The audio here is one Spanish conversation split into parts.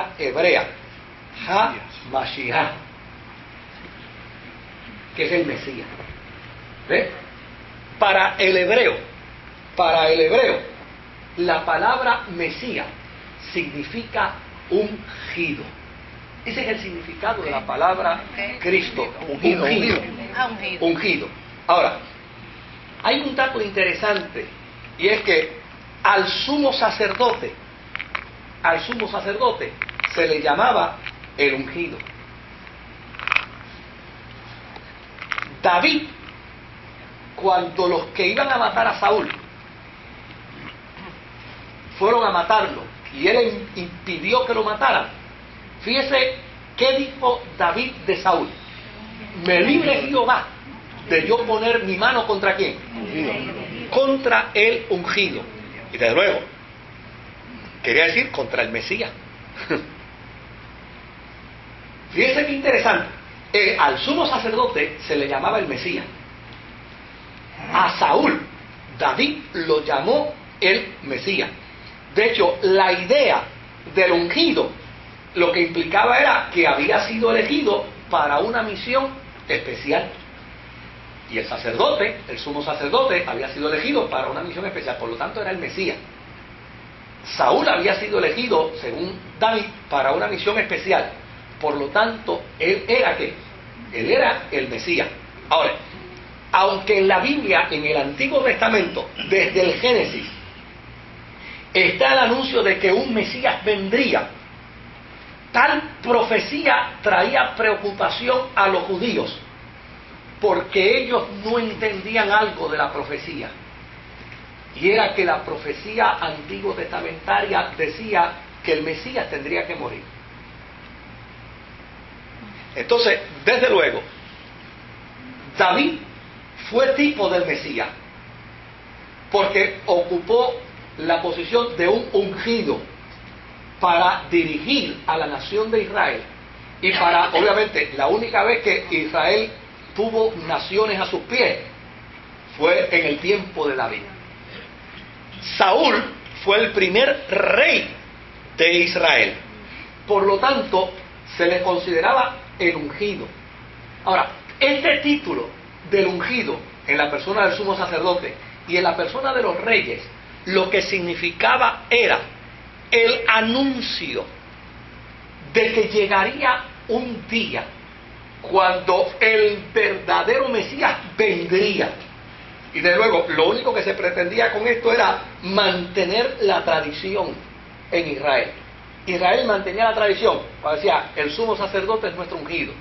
letra hebrea, Ha-Mashiach, que es el Mesías. ¿Ve? Para el hebreo, la palabra Mesías significa ungido. Ese es el significado de la palabra Cristo, ungido. Ahora, hay un dato interesante, y es que al sumo sacerdote se le llamaba el ungido. David, cuando los que iban a matar a Saúl fueron a matarlo y él impidió que lo mataran, fíjese qué dijo David de Saúl: me libre Jehová de yo poner mi mano contra quién, contra el ungido. Y desde luego quería decir contra el Mesías. Fíjese qué interesante. Al sumo sacerdote se le llamaba el Mesías. A Saúl, David lo llamó el Mesías. De hecho, la idea del ungido lo que implicaba era que había sido elegido para una misión especial. Y el sacerdote, el sumo sacerdote, había sido elegido para una misión especial. Por lo tanto, era el Mesías. Saúl había sido elegido, según David, para una misión especial. Por lo tanto, él era ¿qué? Él era el Mesías. Ahora, aunque en la Biblia, en el Antiguo Testamento, desde el Génesis, está el anuncio de que un Mesías vendría, tal profecía traía preocupación a los judíos, porque ellos no entendían algo de la profecía. Y era que la profecía antiguo testamentaria decía que el Mesías tendría que morir. Entonces, desde luego, David fue tipo del Mesías, porque ocupó la posición de un ungido para dirigir a la nación de Israel, y para, obviamente, la única vez que Israel tuvo naciones a sus pies fue en el tiempo de David. Saúl fue el primer rey de Israel, por lo tanto se le consideraba el ungido. Ahora, este título del ungido en la persona del sumo sacerdote y en la persona de los reyes, lo que significaba era el anuncio de que llegaría un día cuando el verdadero Mesías vendría. Y desde luego, lo único que se pretendía con esto era mantener la tradición en Israel. Israel mantenía la tradición, decía, el sumo sacerdote es nuestro ungido.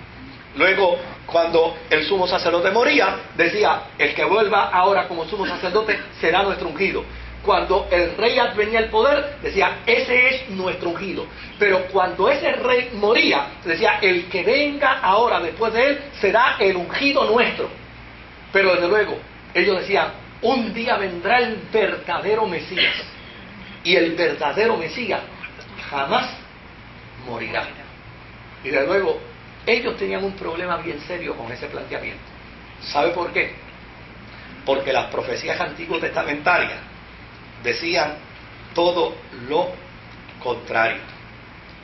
Luego, cuando el sumo sacerdote moría, decía, el que vuelva ahora como sumo sacerdote será nuestro ungido. Cuando el rey venía al poder, decía, ese es nuestro ungido. Pero cuando ese rey moría, decía, el que venga ahora después de él será el ungido nuestro. Pero desde luego, ellos decían, un día vendrá el verdadero Mesías. Y el verdadero Mesías jamás morirá. Y desde luego, ellos tenían un problema bien serio con ese planteamiento. ¿Sabe por qué? Porque las profecías antiguo testamentarias decían todo lo contrario.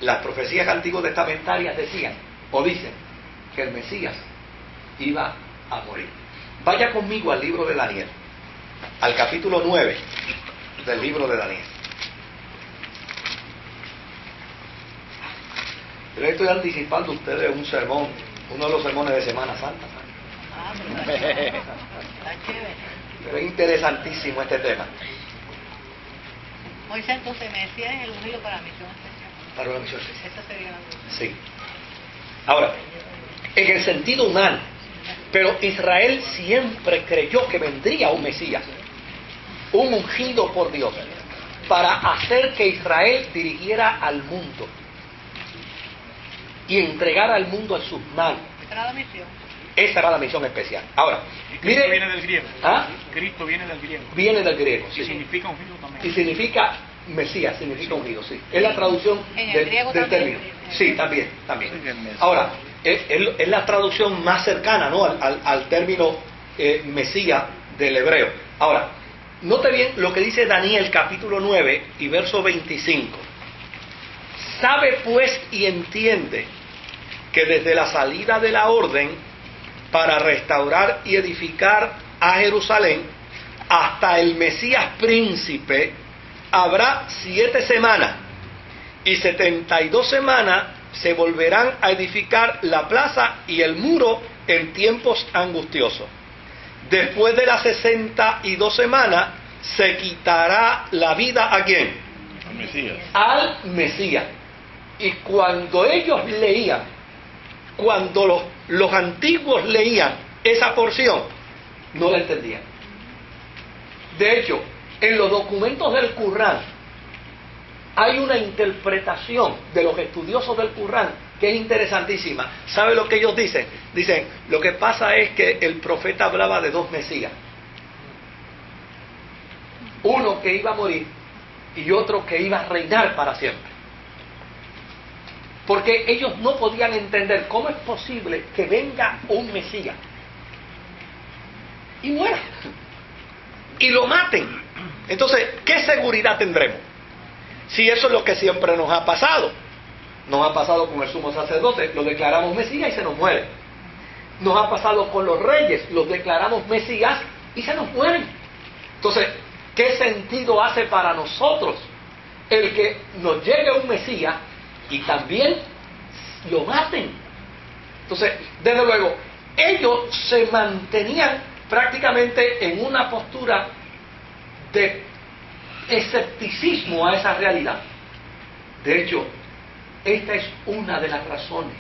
Las profecías antiguo testamentarias decían, o dicen, que el Mesías iba a morir. Vaya conmigo al libro de Daniel, al capítulo 9 del libro de Daniel. Yo les estoy anticipando a ustedes un sermón, uno de los sermones de Semana Santa. Pero es interesantísimo este tema. Moisés, entonces me decía es el ungido para la misión especial. Para una misión especial. Esa sería la misión. Sí. Ahora, en el sentido humano, pero Israel siempre creyó que vendría un Mesías, un ungido por Dios, para hacer que Israel dirigiera al mundo y entregara al mundo en sus manos. Esa era la misión. Esa era la misión especial. Ahora, Cristo mire, viene del griego. ¿ah? Cristo viene del griego. Viene del griego, Y sí. significa ungido también. Y significa Mesías, significa ungido, sí. Es la traducción En el griego del también. término. Sí, también. Sí, bien, bien. Ahora, es la traducción más cercana, ¿no?, al término Mesías del hebreo. Ahora, note bien lo que dice Daniel capítulo 9 y verso 25. Sabe pues y entiende que desde la salida de la orden para restaurar y edificar a Jerusalén hasta el Mesías príncipe habrá 7 semanas, y 72 semanas se volverán a edificar la plaza y el muro en tiempos angustiosos. Después de las 62 semanas se quitará la vida ¿a quién? Al Mesías. Al Mesías. Y cuando ellos leían, cuando los antiguos leían esa porción, no la entendían. De hecho, en los documentos del Qur'án hay una interpretación de los estudiosos del Qur'án que es interesantísima. ¿Sabe lo que ellos dicen? Dicen, lo que pasa es que el profeta hablaba de 2 Mesías. Uno que iba a morir y otro que iba a reinar para siempre. Porque ellos no podían entender cómo es posible que venga un Mesías y muera y lo maten. Entonces, ¿qué seguridad tendremos? Si eso es lo que siempre nos ha pasado. Nos ha pasado con el sumo sacerdote, lo declaramos Mesías y se nos muere. Nos ha pasado con los reyes, los declaramos Mesías y se nos mueren. Entonces, ¿qué sentido hace para nosotros el que nos llegue un Mesías y también lo maten? Entonces, desde luego, ellos se mantenían prácticamente en una postura de escepticismo a esa realidad. De hecho, esta es una de las razones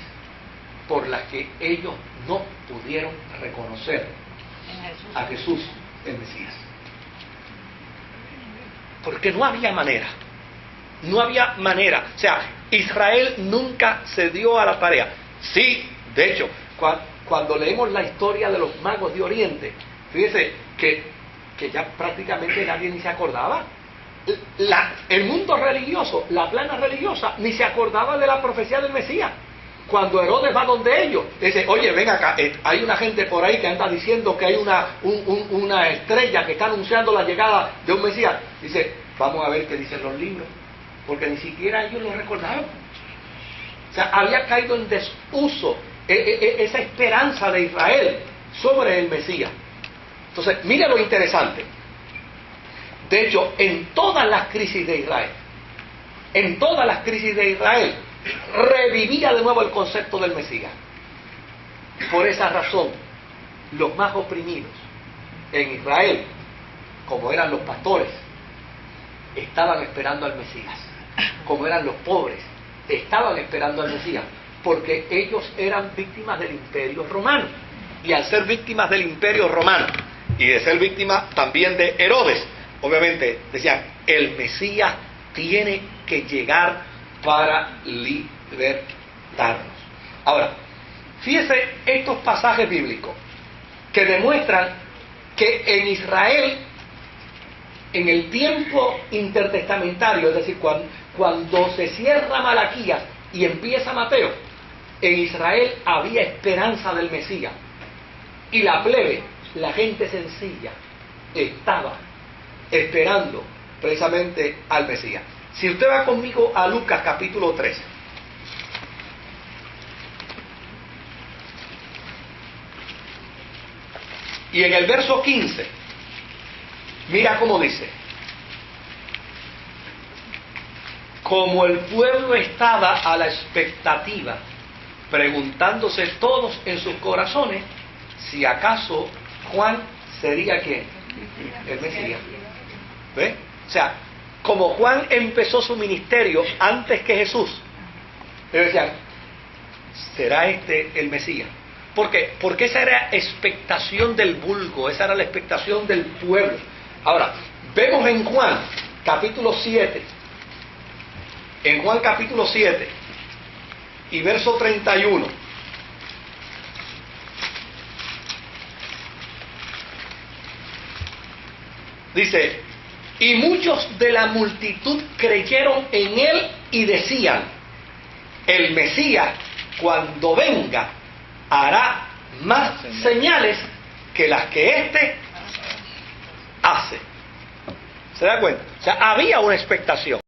por las que ellos no pudieron reconocer a Jesús el Mesías. Porque no había manera. No había manera. O sea, Israel nunca se dio a la tarea. Sí, de hecho, cuando leemos la historia de los magos de Oriente, fíjese que ya prácticamente nadie ni se acordaba. El mundo religioso, la plana religiosa, ni se acordaba de la profecía del Mesías. Cuando Herodes va donde ellos, dice, oye, ven acá, hay una gente por ahí que anda diciendo que hay una estrella que está anunciando la llegada de un Mesías. Dice, vamos a ver qué dicen los libros, porque ni siquiera ellos lo recordaron. O sea, había caído en desuso esa esperanza de Israel sobre el Mesías. Entonces, mire lo interesante. De hecho, en todas las crisis de Israel, revivía de nuevo el concepto del Mesías. Por esa razón, los más oprimidos en Israel, como eran los pastores, estaban esperando al Mesías. Como eran los pobres, estaban esperando al Mesías, porque ellos eran víctimas del Imperio Romano. Y al ser víctimas del Imperio Romano, y de ser víctimas también de Herodes, obviamente decían, el Mesías tiene que llegar para libertarnos. Ahora, fíjese estos pasajes bíblicos que demuestran que en Israel, en el tiempo intertestamentario, es decir, cuando se cierra Malaquías y empieza Mateo, en Israel había esperanza del Mesías. Y la plebe, la gente sencilla, estaba esperando precisamente al Mesías. Si usted va conmigo a Lucas capítulo 13. Y en el verso 15, mira cómo dice. Como el pueblo estaba a la expectativa, preguntándose todos en sus corazones si acaso Juan sería ¿quién? El Mesías. ¿Ve? O sea, como Juan empezó su ministerio antes que Jesús, ellos decían, ¿será este el Mesías? ¿Por qué? Porque esa era expectación del vulgo, esa era la expectación del pueblo. Ahora, vemos en Juan capítulo 7, en Juan capítulo 7 y verso 31, dice, y muchos de la multitud creyeron en él y decían, el Mesías cuando venga hará más señales que las que éste hace. ¿Se da cuenta? O sea, había una expectación.